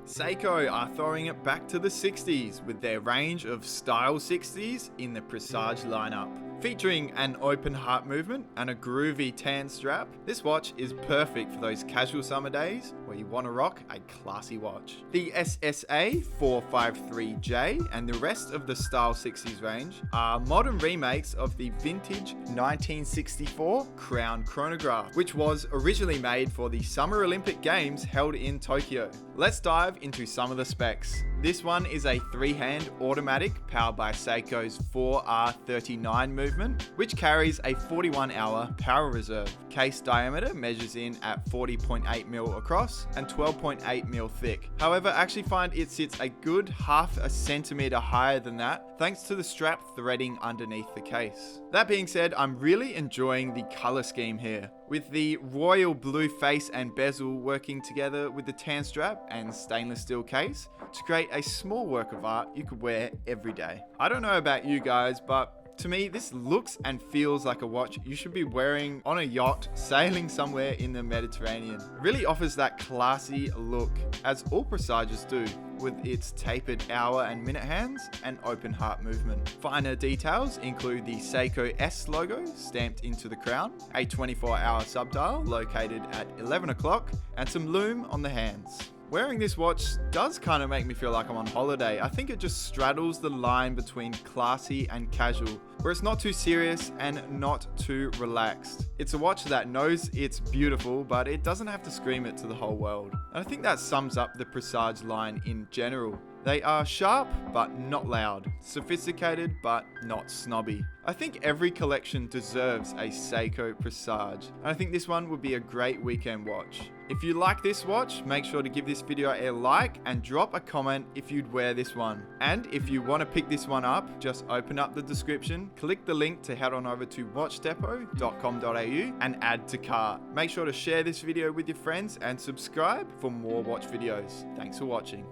Seiko are throwing it back to the 60s with their range of style 60s in the Presage lineup. Featuring an open heart movement and a groovy tan strap, this watch is perfect for those casual summer days where you want to rock a classy watch. The SSA453J and the rest of the style 60s range are modern remakes of the vintage 1964 Crown chronograph, which was originally made for the Summer Olympic Games held in Tokyo. Let's dive into some of the specs. This one is a three-hand automatic powered by Seiko's 4R39 movement, which carries a 41-hour power reserve. Case diameter measures in at 40.8mm across and 12.8mm thick. However, I actually find it sits a good half a centimeter higher than that, thanks to the strap threading underneath the case. That being said, I'm really enjoying the color scheme here, with the royal blue face and bezel working together with the tan strap and stainless steel case to create a small work of art you could wear every day. I don't know about you guys, but to me, this looks and feels like a watch you should be wearing on a yacht sailing somewhere in the Mediterranean. It really offers that classy look, as all Presages do, with its tapered hour and minute hands and open heart movement. Finer details include the Seiko S logo stamped into the crown, a 24-hour subdial located at 11 o'clock, and some lume on the hands. Wearing this watch does kind of make me feel like I'm on holiday. I think it just straddles the line between classy and casual, where it's not too serious and not too relaxed. It's a watch that knows it's beautiful, but it doesn't have to scream it to the whole world. And I think that sums up the Presage line in general. They are sharp, but not loud. Sophisticated, but not snobby. I think every collection deserves a Seiko Presage, and I think this one would be a great weekend watch. If you like this watch, make sure to give this video a like and drop a comment if you'd wear this one. And if you want to pick this one up, just open up the description, click the link to head on over to watchdepot.com.au and add to cart. Make sure to share this video with your friends and subscribe for more watch videos. Thanks for watching.